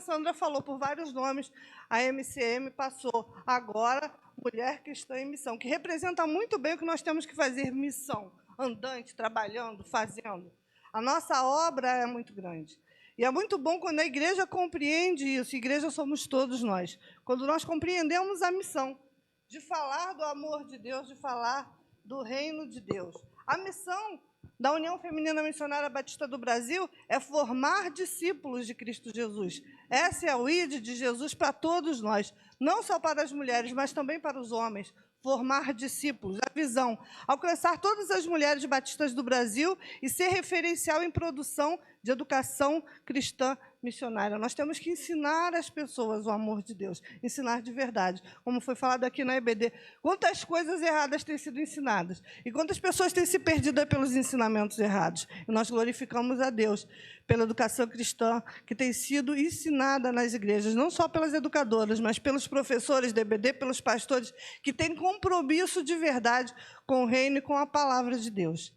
Sandra falou por vários nomes, a MCM passou agora Mulher Cristã em Missão, que representa muito bem o que nós temos que fazer, missão, andante, trabalhando, fazendo. A nossa obra é muito grande. E é muito bom quando a igreja compreende isso, igreja somos todos nós, quando nós compreendemos a missão de falar do amor de Deus, de falar do reino de Deus. A missão da União Feminina Missionária Batista do Brasil é formar discípulos de Cristo Jesus. Essa é o ID de Jesus para todos nós, não só para as mulheres, mas também para os homens. Formar discípulos, a visão, alcançar todas as mulheres batistas do Brasil e ser referencial em produção de educação cristã missionária. Nós temos que ensinar as pessoas o amor de Deus, ensinar de verdade. Como foi falado aqui na EBD, quantas coisas erradas têm sido ensinadas e quantas pessoas têm se perdido pelos ensinamentos errados. E nós glorificamos a Deus pela educação cristã que tem sido ensinada nas igrejas, não só pelas educadoras, mas pelos professores da EBD, pelos pastores, que têm compromisso de verdade com o reino e com a palavra de Deus.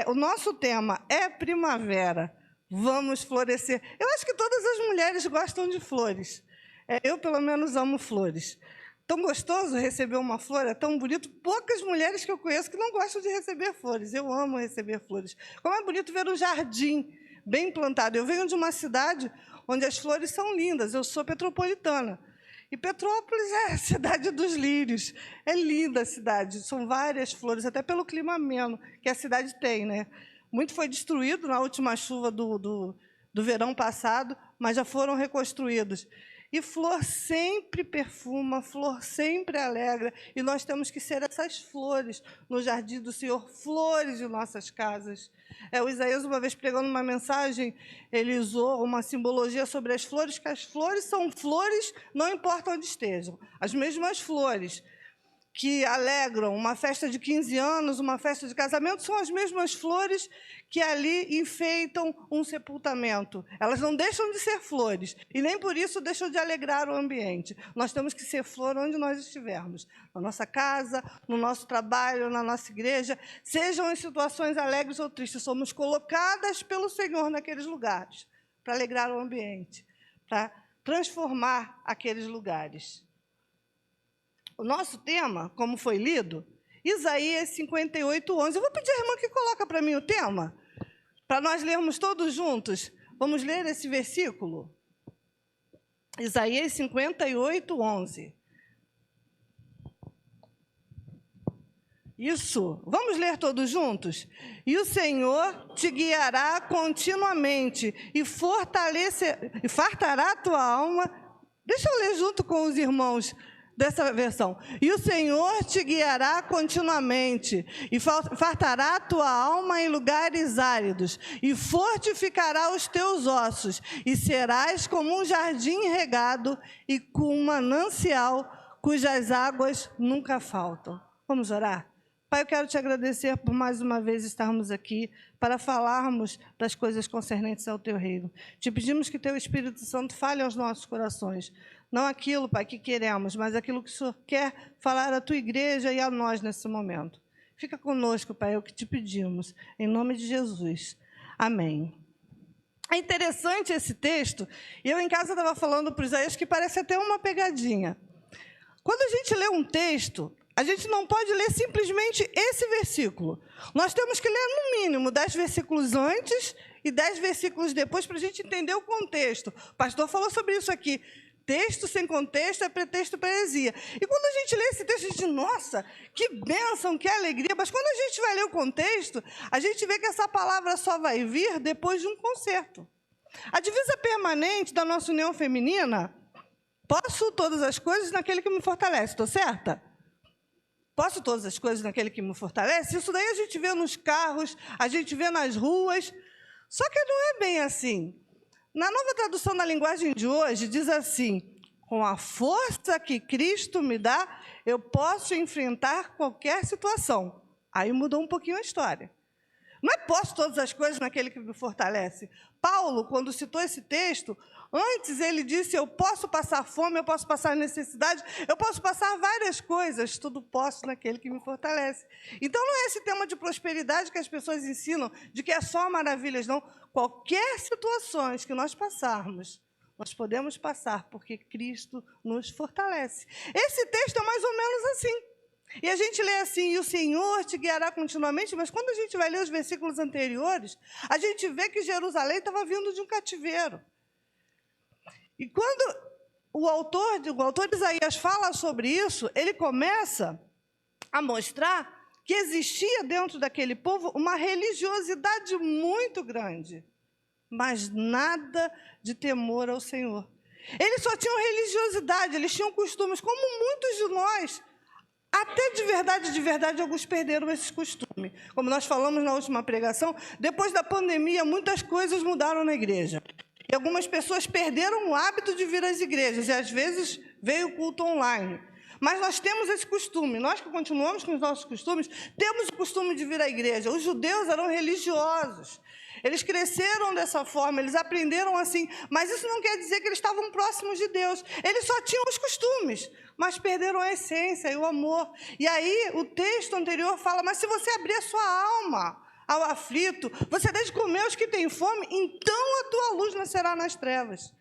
O nosso tema é primavera, vamos florescer. Eu acho que todas as mulheres gostam de flores. Eu, pelo menos, amo flores. Tão gostoso receber uma flor, é tão bonito. Poucas mulheres que eu conheço que não gostam de receber flores. Eu amo receber flores. Como é bonito ver um jardim bem plantado. Eu venho de uma cidade onde as flores são lindas. Eu sou petropolitana. E Petrópolis é a cidade dos lírios. É linda a cidade. São várias flores, até pelo clima ameno que a cidade tem, né? Muito foi destruído na última chuva do verão passado, mas já foram reconstruídos. E flor sempre perfuma, flor sempre alegra, e nós temos que ser essas flores no jardim do Senhor, flores de nossas casas. O Isaías, uma vez pregando uma mensagem, ele usou uma simbologia sobre as flores, que as flores são flores, não importa onde estejam. As mesmas flores que alegram uma festa de 15 anos, uma festa de casamento, são as mesmas flores que ali enfeitam um sepultamento. Elas não deixam de ser flores, e nem por isso deixam de alegrar o ambiente. Nós temos que ser flor onde nós estivermos, na nossa casa, no nosso trabalho, na nossa igreja, sejam em situações alegres ou tristes, somos colocadas pelo Senhor naqueles lugares, para alegrar o ambiente, para transformar aqueles lugares. O nosso tema, como foi lido, Isaías 58:11. Eu vou pedir à irmã que coloca para mim o tema, para nós lermos todos juntos. Vamos ler esse versículo? Isaías 58:11. Isso. Vamos ler todos juntos? E o Senhor te guiará continuamente e fartará a tua alma. Deixa eu ler junto com os irmãos dessa versão. E o Senhor te guiará continuamente, e fartará a tua alma em lugares áridos, e fortificará os teus ossos, e serás como um jardim regado, e como um manancial cujas águas nunca faltam. Vamos orar? Pai, eu quero te agradecer por mais uma vez estarmos aqui para falarmos das coisas concernentes ao teu reino. Te pedimos que teu Espírito Santo fale aos nossos corações. Não aquilo, Pai, que queremos, mas aquilo que o Senhor quer falar à tua igreja e a nós nesse momento. Fica conosco, Pai, é o que te pedimos. Em nome de Jesus. Amém. É interessante esse texto, e eu em casa estava falando para o Isaías que parece até uma pegadinha. Quando a gente lê um texto, a gente não pode ler simplesmente esse versículo. Nós temos que ler, no mínimo, 10 versículos antes e 10 versículos depois, para a gente entender o contexto. O pastor falou sobre isso aqui. Texto sem contexto é pretexto para heresia. E quando a gente lê esse texto, a gente diz, nossa, que bênção, que alegria. Mas quando a gente vai ler o contexto, a gente vê que essa palavra só vai vir depois de um concerto. A divisa permanente da nossa união feminina, posso todas as coisas naquele que me fortalece, estou certa? Posso todas as coisas naquele que me fortalece? Isso daí a gente vê nos carros, a gente vê nas ruas. Só que não é bem assim. Na Nova Tradução da Linguagem de hoje, diz assim, com a força que Cristo me dá, eu posso enfrentar qualquer situação. Aí mudou um pouquinho a história. Não é posso todas as coisas naquele que me fortalece. Paulo, quando citou esse texto, antes ele disse, eu posso passar fome, eu posso passar necessidade, eu posso passar várias coisas, tudo posso naquele que me fortalece. Então não é esse tema de prosperidade que as pessoas ensinam, de que é só maravilhas, não. Qualquer situações que nós passarmos, Nós podemos passar porque Cristo nos fortalece. Esse texto é mais ou menos assim. E a gente lê assim, e o Senhor te guiará continuamente, mas quando a gente vai ler os versículos anteriores, a gente vê que Jerusalém estava vindo de um cativeiro. E quando o autor Isaías fala sobre isso, ele começa a mostrar que existia dentro daquele povo uma religiosidade muito grande, mas nada de temor ao Senhor. Eles só tinham religiosidade, eles tinham costumes, como muitos de nós. Até de verdade, alguns perderam esse costume. Como nós falamos na última pregação, depois da pandemia, muitas coisas mudaram na igreja. E algumas pessoas perderam o hábito de vir às igrejas, e às vezes veio o culto online. Mas nós temos esse costume, nós que continuamos com os nossos costumes, temos o costume de vir à igreja. Os judeus eram religiosos, eles cresceram dessa forma, eles aprenderam assim, mas isso não quer dizer que eles estavam próximos de Deus. Eles só tinham os costumes, mas perderam a essência e o amor. E aí o texto anterior fala, mas se você abrir a sua alma ao aflito, você der de comer aos que têm fome, então a tua luz nascerá nas trevas.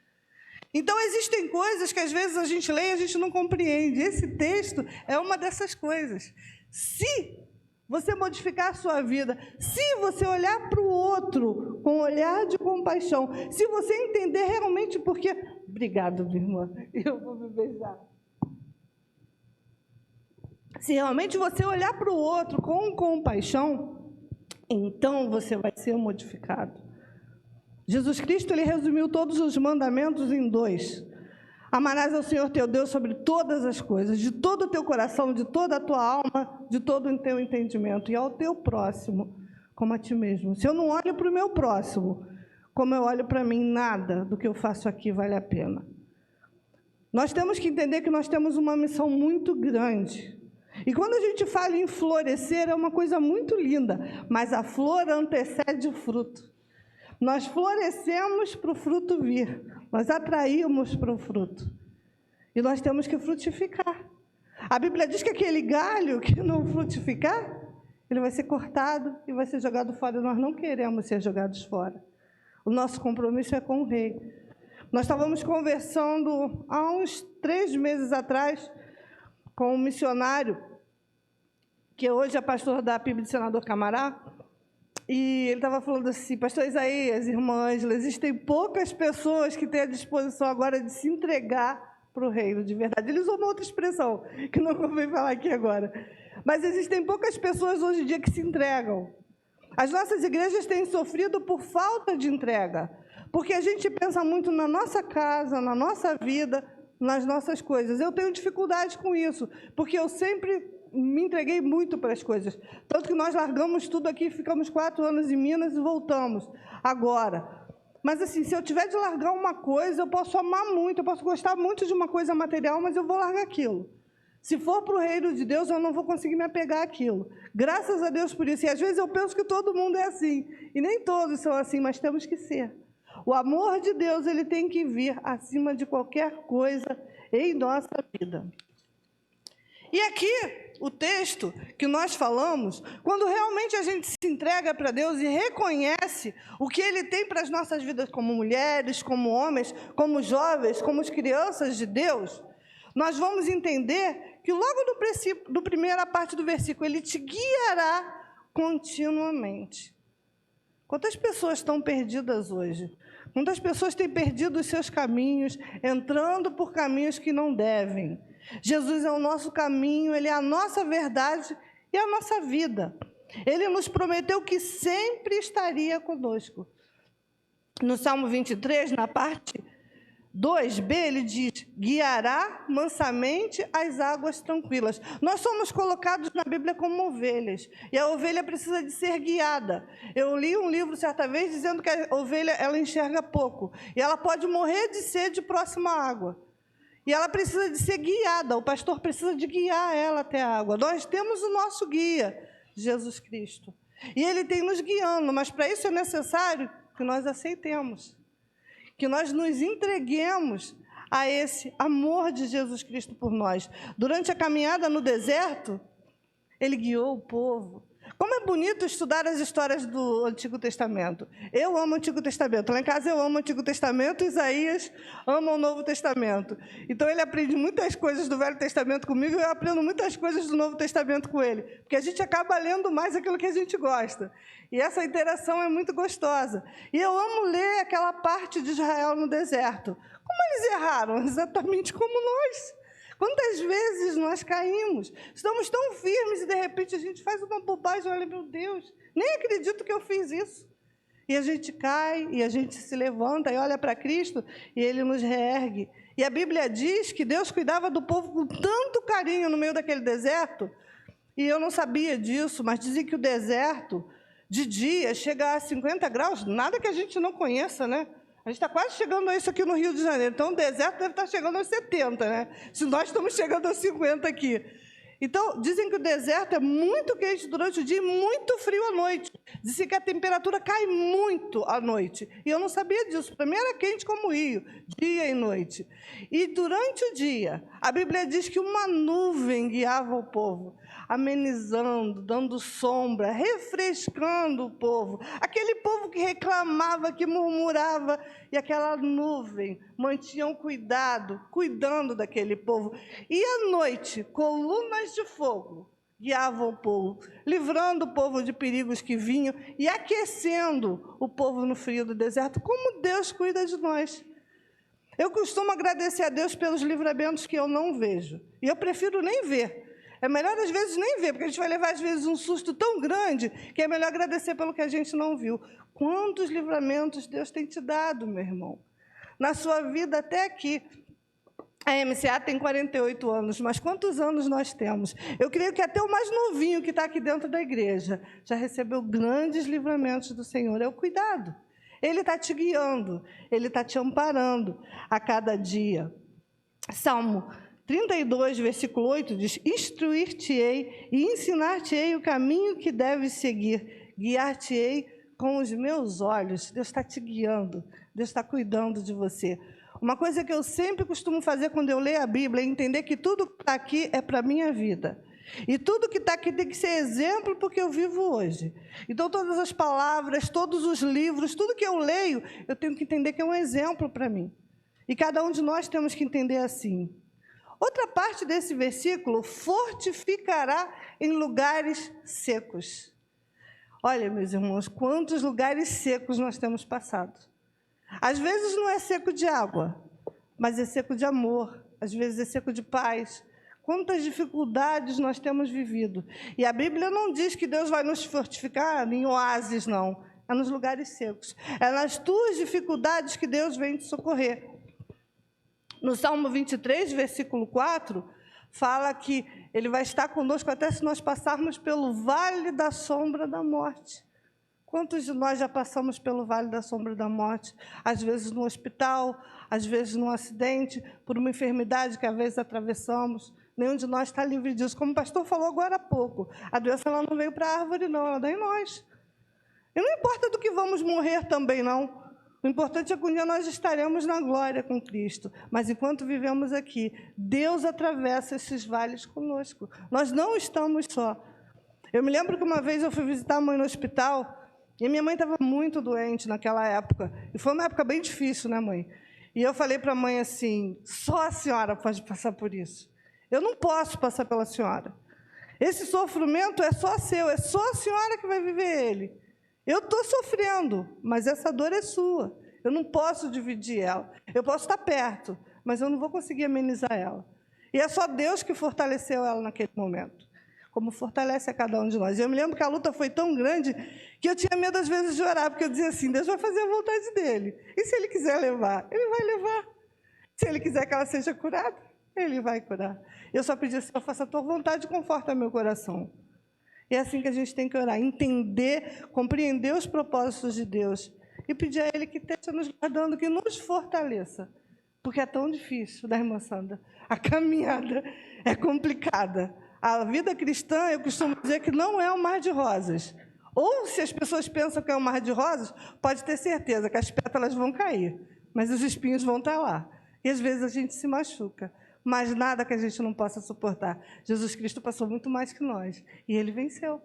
Então existem coisas que às vezes a gente lê e a gente não compreende. Esse texto é uma dessas coisas. Se você modificar a sua vida, se você olhar para o outro com um olhar de compaixão, se você entender realmente porque... Obrigada, minha irmã, eu vou me beijar. Se realmente você olhar para o outro com compaixão, então você vai ser modificado. Jesus Cristo, ele resumiu todos os mandamentos em 2. Amarás ao Senhor teu Deus sobre todas as coisas, de todo o teu coração, de toda a tua alma, de todo o teu entendimento, e ao teu próximo, como a ti mesmo. Se eu não olho para o meu próximo, como eu olho para mim, nada do que eu faço aqui vale a pena. Nós temos que entender que nós temos uma missão muito grande. E quando a gente fala em florescer, é uma coisa muito linda, mas a flor antecede o fruto. Nós florescemos para o fruto vir, nós atraímos para o fruto. E nós temos que frutificar. A Bíblia diz que aquele galho que não frutificar, ele vai ser cortado e vai ser jogado fora. E nós não queremos ser jogados fora. O nosso compromisso é com o Rei. Nós estávamos conversando há uns 3 meses atrás com um missionário, que hoje é pastor da PIB de Senador Camará, e ele estava falando assim, pastor Isaías, irmã Ângela, existem poucas pessoas que têm a disposição agora de se entregar para o reino de verdade. Ele usou uma outra expressão, que não convém falar aqui agora. Mas existem poucas pessoas hoje em dia que se entregam. As nossas igrejas têm sofrido por falta de entrega, porque a gente pensa muito na nossa casa, na nossa vida, nas nossas coisas. Eu tenho dificuldade com isso, porque eu sempre me entreguei muito para as coisas. Tanto que nós largamos tudo aqui, ficamos 4 anos em Minas e voltamos agora. Mas assim, se eu tiver de largar uma coisa, eu posso amar muito, eu posso gostar muito de uma coisa material, mas eu vou largar aquilo. Se for para o reino de Deus, eu não vou conseguir me apegar àquilo. Graças a Deus por isso. E às vezes eu penso que todo mundo é assim. E nem todos são assim, mas temos que ser. O amor de Deus, ele tem que vir acima de qualquer coisa em nossa vida. E aqui, o texto que nós falamos, quando realmente a gente se entrega para Deus e reconhece o que Ele tem para as nossas vidas como mulheres, como homens, como jovens, como crianças de Deus, nós vamos entender que logo no primeira parte do versículo, Ele te guiará continuamente. Quantas pessoas estão perdidas hoje? Quantas pessoas têm perdido os seus caminhos, entrando por caminhos que não devem? Jesus é o nosso caminho, Ele é a nossa verdade e a nossa vida. Ele nos prometeu que sempre estaria conosco. No Salmo 23, na parte 2b, ele diz, guiará mansamente as águas tranquilas. Nós somos colocados na Bíblia como ovelhas, e a ovelha precisa de ser guiada. Eu li um livro certa vez dizendo que a ovelha ela enxerga pouco, e ela pode morrer de sede próxima à água. E ela precisa de ser guiada, o pastor precisa de guiar ela até a água. Nós temos o nosso guia, Jesus Cristo. E Ele tem nos guiando, mas para isso é necessário que nós aceitemos, que nós nos entreguemos a esse amor de Jesus Cristo por nós. Durante a caminhada no deserto, Ele guiou o povo. Como é bonito estudar as histórias do Antigo Testamento. Eu amo o Antigo Testamento. Lá em casa eu amo o Antigo Testamento, Isaías ama o Novo Testamento. Então ele aprende muitas coisas do Velho Testamento comigo e eu aprendo muitas coisas do Novo Testamento com ele. Porque a gente acaba lendo mais aquilo que a gente gosta. E essa interação é muito gostosa. E eu amo ler aquela parte de Israel no deserto. Como eles erraram? Exatamente como nós. Quantas vezes nós caímos? Estamos tão firmes e, de repente, a gente faz uma bobagem. Olha, meu Deus, nem acredito que eu fiz isso. E a gente cai, e a gente se levanta, e olha para Cristo, e Ele nos reergue. E a Bíblia diz que Deus cuidava do povo com tanto carinho no meio daquele deserto, e eu não sabia disso, mas dizem que o deserto, de dia, chega a 50 graus, nada que a gente não conheça, né? A gente está quase chegando a isso aqui no Rio de Janeiro. Então, o deserto deve estar chegando aos 70, né? Se nós estamos chegando aos 50 aqui. Então, dizem que o deserto é muito quente durante o dia e muito frio à noite. Dizem que a temperatura cai muito à noite. E eu não sabia disso. Para mim era quente como o Rio, dia e noite. E durante o dia, a Bíblia diz que uma nuvem guiava o povo, amenizando, dando sombra, refrescando o povo. Aquele povo que reclamava, que murmurava, e aquela nuvem mantinha um cuidado, cuidando daquele povo. E à noite, colunas de fogo guiavam o povo, livrando o povo de perigos que vinham e aquecendo o povo no frio do deserto. Como Deus cuida de nós. Eu costumo agradecer a Deus pelos livramentos que eu não vejo. E eu prefiro nem ver. É melhor, às vezes, nem ver, porque a gente vai levar, às vezes, um susto tão grande que é melhor agradecer pelo que a gente não viu. Quantos livramentos Deus tem te dado, meu irmão? Na sua vida até aqui. A MCA tem 48 anos, mas quantos anos nós temos? Eu creio que até o mais novinho que está aqui dentro da igreja já recebeu grandes livramentos do Senhor. É o cuidado. Ele está te guiando, Ele está te amparando a cada dia. Salmo 32, versículo 8, diz: instruir-te-ei e ensinar-te-ei o caminho que deves seguir, guiar-te-ei com os meus olhos. Deus está te guiando, Deus está cuidando de você. Uma coisa que eu sempre costumo fazer quando eu leio a Bíblia é entender que tudo que está aqui é para a minha vida. E tudo que está aqui tem que ser exemplo porque eu vivo hoje. Então, todas as palavras, todos os livros, tudo que eu leio, eu tenho que entender que é um exemplo para mim. E cada um de nós temos que entender assim. Outra parte desse versículo, fortificará em lugares secos. Olha, meus irmãos, quantos lugares secos nós temos passado. Às vezes não é seco de água, mas é seco de amor, às vezes é seco de paz. Quantas dificuldades nós temos vivido. E a Bíblia não diz que Deus vai nos fortificar em oásis, não. É nos lugares secos. É nas tuas dificuldades que Deus vem te socorrer. No Salmo 23, versículo 4, fala que Ele vai estar conosco até se nós passarmos pelo vale da sombra da morte. Quantos de nós já passamos pelo vale da sombra da morte? Às vezes no hospital, às vezes num acidente, por uma enfermidade que às vezes atravessamos. Nenhum de nós está livre disso. Como o pastor falou agora há pouco, a doença ela não veio para a árvore, não, ela dá em nós. E não importa do que vamos morrer também, não. O importante é que um dia nós estaremos na glória com Cristo. Mas enquanto vivemos aqui, Deus atravessa esses vales conosco. Nós não estamos só. Eu me lembro que uma vez eu fui visitar a mãe no hospital, e a minha mãe estava muito doente naquela época. E foi uma época bem difícil, né, mãe? E eu falei para a mãe assim, só a senhora pode passar por isso. Eu não posso passar pela senhora. Esse sofrimento é só seu, é só a senhora que vai viver ele. Eu estou sofrendo, mas essa dor é sua. Eu não posso dividir ela. Eu posso estar perto, mas eu não vou conseguir amenizar ela. E é só Deus que fortaleceu ela naquele momento, como fortalece a cada um de nós. Eu me lembro que a luta foi tão grande que eu tinha medo, às vezes, de orar, porque eu dizia assim, Deus vai fazer a vontade dele. E se Ele quiser levar? Ele vai levar. Se Ele quiser que ela seja curada, Ele vai curar. Eu só pedi assim, eu faça a tua vontade e conforta meu coração. E é assim que a gente tem que orar, entender, compreender os propósitos de Deus e pedir a Ele que esteja nos guardando, que nos fortaleça. Porque é tão difícil, né, irmã Sandra? A caminhada é complicada. A vida cristã, eu costumo dizer que não é um mar de rosas. Ou, se as pessoas pensam que é um mar de rosas, pode ter certeza que as pétalas vão cair, mas os espinhos vão estar lá. E, às vezes, a gente se machuca. Mas nada que a gente não possa suportar. Jesus Cristo passou muito mais que nós. E Ele venceu.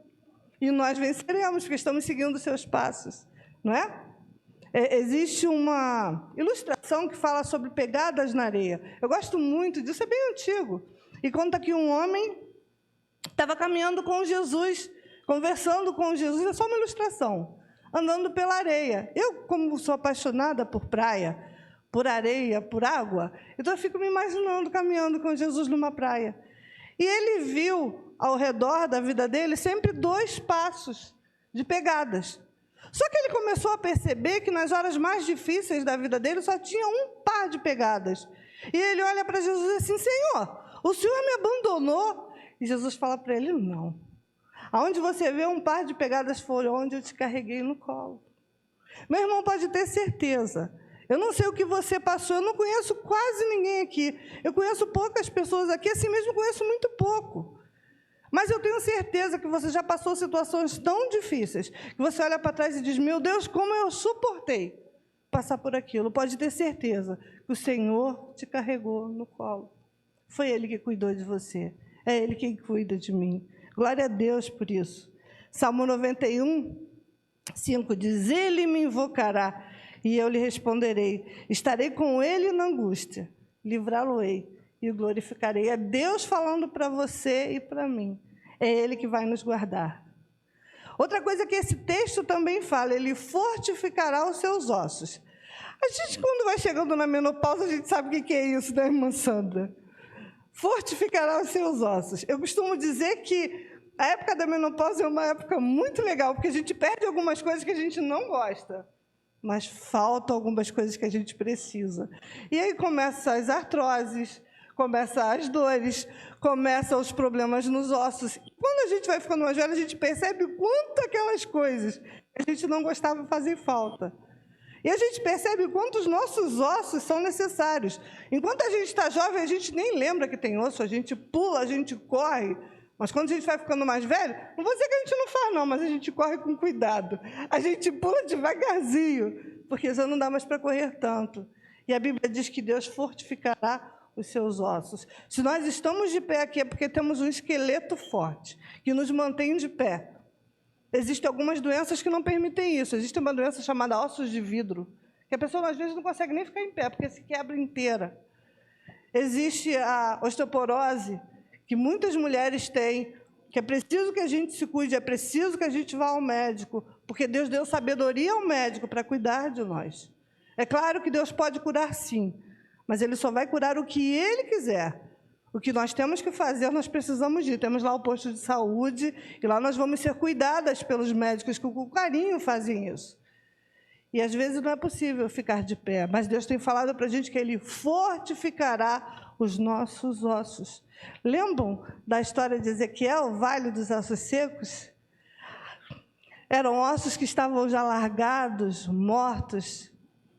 E nós venceremos, porque estamos seguindo os seus passos, não é? Existe uma ilustração que fala sobre pegadas na areia. Eu gosto muito disso, é bem antigo. E conta que um homem estava caminhando com Jesus, conversando com Jesus, é só uma ilustração, andando pela areia. Eu, como sou apaixonada por praia, por areia, por água, então eu fico me imaginando caminhando com Jesus numa praia. E ele viu ao redor da vida dele sempre 2 passos de pegadas. Só que ele começou a perceber que nas horas mais difíceis da vida dele só tinha 1 par de pegadas. E ele olha para Jesus e diz assim: Senhor, o Senhor me abandonou? E Jesus fala para ele: não. Aonde você vê 1 par de pegadas foi onde eu te carreguei no colo. Meu irmão, pode ter certeza. Eu não sei o que você passou, eu não conheço quase ninguém aqui. Eu conheço poucas pessoas aqui, assim mesmo conheço muito pouco. Mas eu tenho certeza que você já passou situações tão difíceis, que você olha para trás e diz: meu Deus, como eu suportei passar por aquilo. Pode ter certeza que o Senhor te carregou no colo. Foi Ele que cuidou de você. É Ele quem cuida de mim. Glória a Deus por isso. Salmo 91, 5 diz: Ele me invocará e eu lhe responderei. Estarei com Ele na angústia, livrá-lo-ei e o glorificarei. É Deus falando para você e para mim. É Ele que vai nos guardar. Outra coisa que esse texto também fala: Ele fortificará os seus ossos. A gente, quando vai chegando na menopausa, a gente sabe o que é isso, né, irmã Sandra? Fortificará os seus ossos. Eu costumo dizer que a época da menopausa é uma época muito legal, porque a gente perde algumas coisas que a gente não gosta, mas faltam algumas coisas que a gente precisa. E aí começam as artroses, começam as dores, começam os problemas nos ossos. Quando a gente vai ficando mais velho, a gente percebe o quanto aquelas coisas que a gente não gostava fazem falta. E a gente percebe o quanto os nossos ossos são necessários. Enquanto a gente está jovem, a gente nem lembra que tem osso, a gente pula, a gente corre. Mas quando a gente vai ficando mais velho, não vou dizer que a gente não faz não, mas a gente corre com cuidado. A gente pula devagarzinho, porque já não dá mais para correr tanto. E a Bíblia diz que Deus fortificará os seus ossos. Se nós estamos de pé aqui é porque temos um esqueleto forte, que nos mantém de pé. Existem algumas doenças que não permitem isso. Existe uma doença chamada ossos de vidro, que a pessoa às vezes não consegue nem ficar em pé, porque se quebra inteira. Existe a osteoporose, que muitas mulheres têm, que é preciso que a gente se cuide, é preciso que a gente vá ao médico, porque Deus deu sabedoria ao médico para cuidar de nós. É claro que Deus pode curar sim, mas Ele só vai curar o que Ele quiser. O que nós temos que fazer, nós precisamos de. Temos lá o posto de saúde, e lá nós vamos ser cuidadas pelos médicos que com carinho fazem isso. E às vezes não é possível ficar de pé, mas Deus tem falado para a gente que Ele fortificará os nossos ossos. Lembram da história de Ezequiel, o Vale dos Ossos Secos? Eram ossos que estavam já largados, mortos,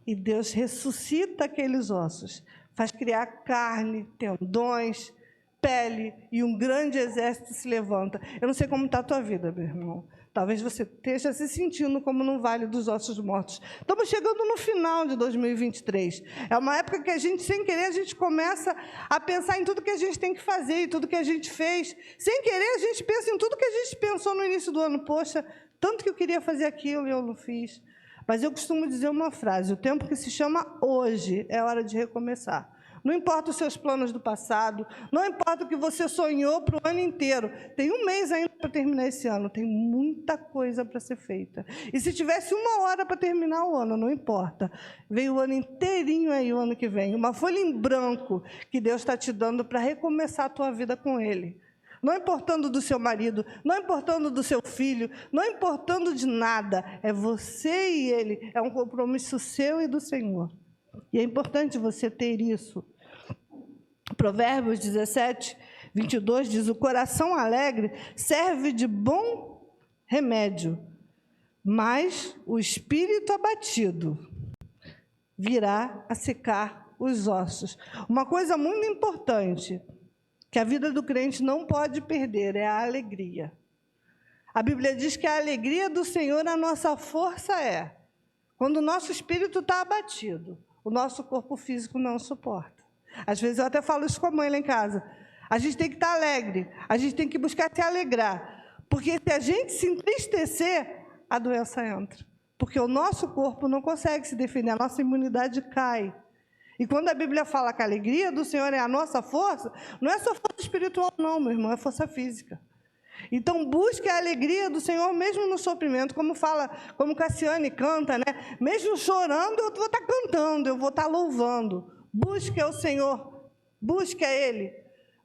e Deus ressuscita aqueles ossos. Faz criar carne, tendões, pele, e um grande exército se levanta. Eu não sei como está a tua vida, meu irmão. Talvez você esteja se sentindo como no Vale dos Ossos Mortos. Estamos chegando no final de 2023. É uma época que a gente, sem querer, a gente começa a pensar em tudo que a gente tem que fazer e tudo que a gente fez. Sem querer, a gente pensa em tudo que a gente pensou no início do ano. Poxa, tanto que eu queria fazer aquilo e eu não fiz. Mas eu costumo dizer uma frase: o tempo que se chama hoje é hora de recomeçar. Não importa os seus planos do passado, não importa o que você sonhou para o ano inteiro. Tem um mês ainda para terminar esse ano, tem muita coisa para ser feita. E se tivesse 1 hora para terminar o ano, não importa. Veio o ano inteirinho aí, o ano que vem. Uma folha em branco que Deus está te dando para recomeçar a tua vida com Ele. Não importando do seu marido, não importando do seu filho, não importando de nada. É você e Ele, é um compromisso seu e do Senhor. E é importante você ter isso. Provérbios 17, 22 diz: o coração alegre serve de bom remédio, mas o espírito abatido virá a secar os ossos. Uma coisa muito importante que a vida do crente não pode perder é a alegria. A Bíblia diz que a alegria do Senhor, a nossa força é. Quando o nosso espírito está abatido, o nosso corpo físico não suporta. Às vezes eu até falo isso com a mãe lá em casa. A gente tem que estar alegre, a gente tem que buscar se alegrar, Porque se a gente se entristecer, a doença entra. Porque o nosso corpo não consegue se defender, a nossa imunidade cai. E quando a Bíblia fala que a alegria do Senhor é a nossa força, não é só força espiritual não, meu irmão, é força física. Então, busque a alegria do Senhor mesmo no sofrimento, como Cassiane canta, né? Mesmo chorando, eu vou estar cantando, eu vou estar louvando. Busque ao Senhor, busque a Ele,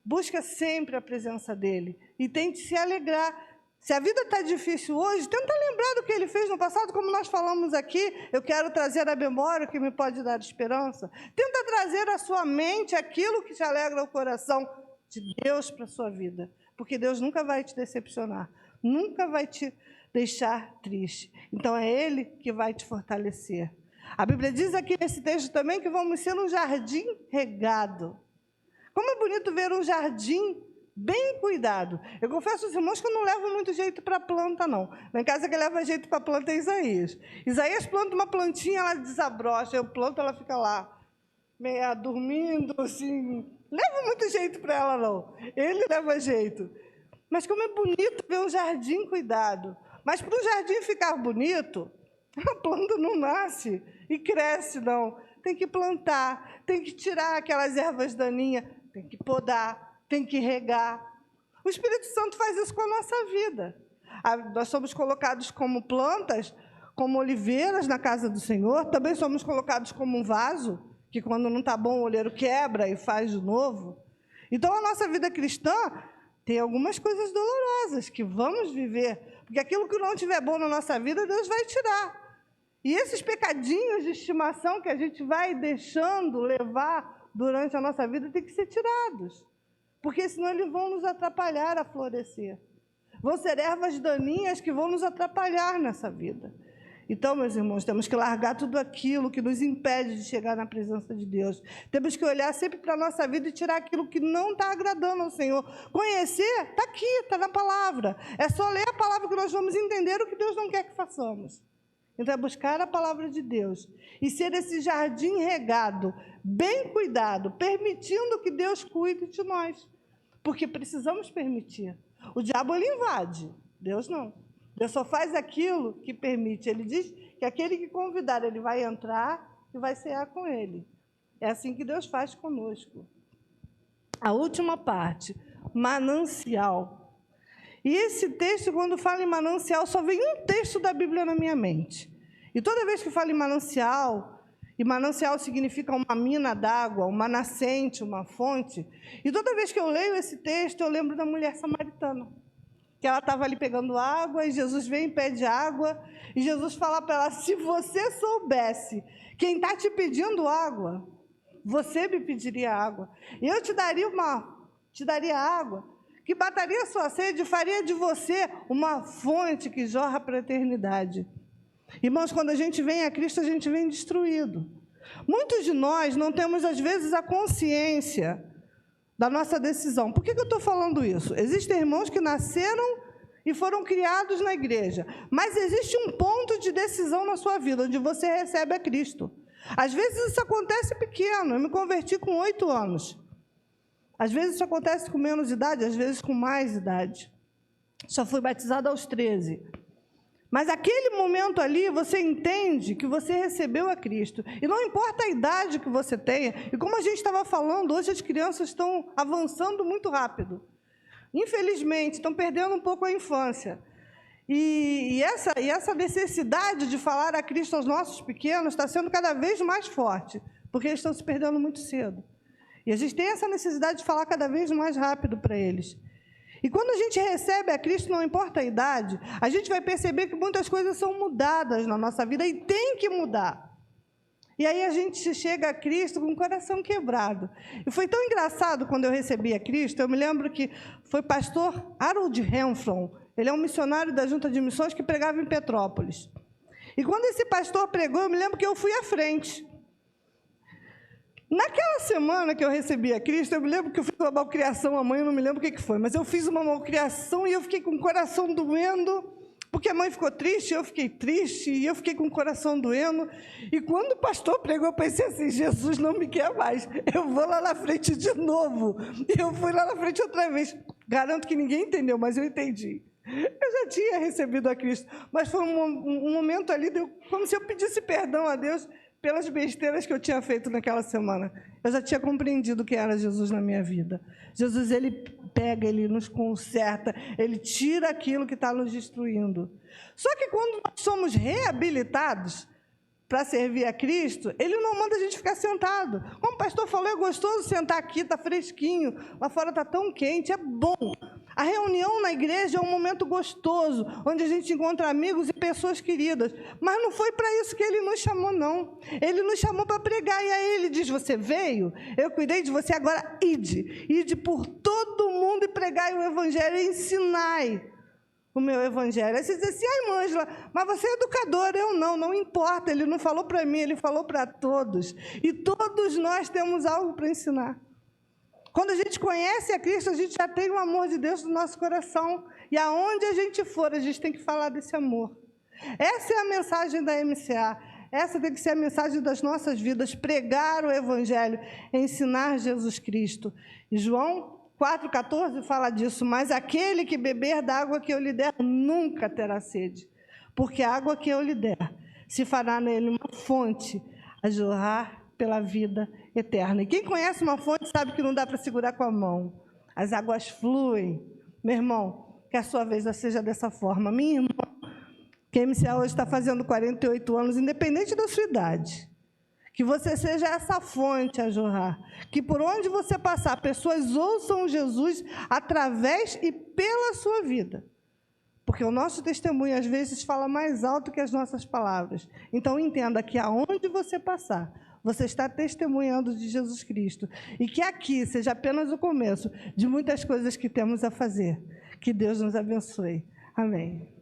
busque sempre a presença dEle e tente se alegrar. Se a vida está difícil hoje, tenta lembrar do que Ele fez no passado, como nós falamos aqui, eu quero trazer à memória o que me pode dar esperança. Tenta trazer à sua mente aquilo que te alegra o coração de Deus para a sua vida. Porque Deus nunca vai te decepcionar, nunca vai te deixar triste. Então, é Ele que vai te fortalecer. A Bíblia diz aqui nesse texto também que vamos ser um jardim regado. Como é bonito ver um jardim bem cuidado. Eu confesso aos irmãos que eu não levo muito jeito para a planta, não. Lá em casa quem leva jeito para a planta é Isaías. Isaías planta uma plantinha, ela desabrocha, eu planto, ela fica lá, meia dormindo, assim. Leva muito jeito para ela, não. Ele leva jeito. Mas como é bonito ver um jardim cuidado. Mas para um jardim ficar bonito, a planta não nasce e cresce, não. Tem que plantar, tem que tirar aquelas ervas daninhas, tem que podar, tem que regar. O Espírito Santo faz isso com a nossa vida. Nós somos colocados como plantas, como oliveiras na casa do Senhor, também somos colocados como um vaso, que quando não está bom o olheiro quebra e faz de novo. Então, a nossa vida cristã tem algumas coisas dolorosas que vamos viver, porque aquilo que não estiver bom na nossa vida, Deus vai tirar. E esses pecadinhos de estimação que a gente vai deixando levar durante a nossa vida, tem que ser tirados, porque senão eles vão nos atrapalhar a florescer. Vão ser ervas daninhas que vão nos atrapalhar nessa vida. Então, meus irmãos, temos que largar tudo aquilo que nos impede de chegar na presença de Deus. Temos que olhar sempre para a nossa vida e tirar aquilo que não está agradando ao Senhor. Conhecer, está aqui, está na palavra. É só ler a palavra que nós vamos entender o que Deus não quer que façamos. Então, é buscar a palavra de Deus e ser esse jardim regado, bem cuidado, permitindo que Deus cuide de nós. Porque precisamos permitir. O diabo, ele invade, Deus não. Deus só faz aquilo que permite. Ele diz que aquele que convidar, ele vai entrar e vai cear com ele. É assim que Deus faz conosco. A última parte, manancial. E esse texto, quando fala em manancial, só vem um texto da Bíblia na minha mente. E toda vez que falo em manancial, e manancial significa uma mina d'água, uma nascente, uma fonte, e toda vez que eu leio esse texto, eu lembro da mulher samaritana, que ela estava ali pegando água, e Jesus vem e pede água, e Jesus fala para ela, se você soubesse quem está te pedindo água, você me pediria água, e eu te daria água, que mataria a sua sede e faria de você uma fonte que jorra para a eternidade. Irmãos, quando a gente vem a Cristo, a gente vem destruído. Muitos de nós não temos, às vezes, a consciência da nossa decisão. Por que eu estou falando isso? Existem irmãos que nasceram e foram criados na igreja, mas existe um ponto de decisão na sua vida, onde você recebe a Cristo. Às vezes isso acontece pequeno, eu me converti com 8 anos. Às vezes isso acontece com menos idade, às vezes com mais idade. Só fui batizada aos 13. Mas aquele momento ali, você entende que você recebeu a Cristo. E não importa a idade que você tenha, e como a gente estava falando, hoje as crianças estão avançando muito rápido. Infelizmente, estão perdendo um pouco a infância. E essa necessidade de falar a Cristo aos nossos pequenos está sendo cada vez mais forte, porque eles estão se perdendo muito cedo. E a gente tem essa necessidade de falar cada vez mais rápido para eles. E quando a gente recebe a Cristo, não importa a idade, a gente vai perceber que muitas coisas são mudadas na nossa vida e tem que mudar. E aí a gente chega a Cristo com o coração quebrado. E foi tão engraçado quando eu recebi a Cristo, eu me lembro que foi pastor Harold Renfron, ele é um missionário da Junta de Missões que pregava em Petrópolis. E quando esse pastor pregou, eu me lembro que eu fui à frente. Naquela semana que eu recebi a Cristo, eu me lembro que eu fiz uma malcriação à mãe, eu não me lembro o que foi, mas eu fiz uma malcriação e eu fiquei com o coração doendo, porque a mãe ficou triste, eu fiquei triste, e eu fiquei com o coração doendo. E quando o pastor pregou, eu pensei assim, Jesus não me quer mais, eu vou lá na frente de novo. E eu fui lá na frente outra vez. Garanto que ninguém entendeu, mas eu entendi. Eu já tinha recebido a Cristo, mas foi um momento ali, como se eu pedisse perdão a Deus pelas besteiras que eu tinha feito naquela semana. Eu já tinha compreendido quem era Jesus na minha vida. Jesus, ele pega, ele nos conserta, ele tira aquilo que está nos destruindo. Só que quando nós somos reabilitados para servir a Cristo, ele não manda a gente ficar sentado. Como o pastor falou, é gostoso sentar aqui, está fresquinho, lá fora está tão quente, é bom. A reunião na igreja é um momento gostoso, onde a gente encontra amigos e pessoas queridas. Mas não foi para isso que ele nos chamou, não. Ele nos chamou para pregar, e aí ele diz, você veio, eu cuidei de você, agora ide. Ide por todo mundo e pregai o evangelho e ensinai o meu evangelho. Aí você diz assim, ai, irmã Ângela, mas você é educadora, eu não importa, ele não falou para mim, ele falou para todos. E todos nós temos algo para ensinar. Quando a gente conhece a Cristo, a gente já tem o amor de Deus no nosso coração. E aonde a gente for, a gente tem que falar desse amor. Essa é a mensagem da MCA. Essa tem que ser a mensagem das nossas vidas. Pregar o Evangelho, ensinar Jesus Cristo. E João 4,14 fala disso. Mas aquele que beber da água que eu lhe der, nunca terá sede. Porque a água que eu lhe der, se fará nele uma fonte a jorrar pela vida eterna. E quem conhece uma fonte sabe que não dá para segurar com a mão. As águas fluem. Meu irmão, que a sua vez seja dessa forma. Minha irmã, que a MCA hoje está fazendo 48 anos, independente da sua idade, que você seja essa fonte a jorrar. Que por onde você passar, pessoas ouçam Jesus através e pela sua vida. Porque o nosso testemunho, às vezes, fala mais alto que as nossas palavras. Então, entenda que aonde você passar, você está testemunhando de Jesus Cristo. E que aqui seja apenas o começo de muitas coisas que temos a fazer. Que Deus nos abençoe. Amém.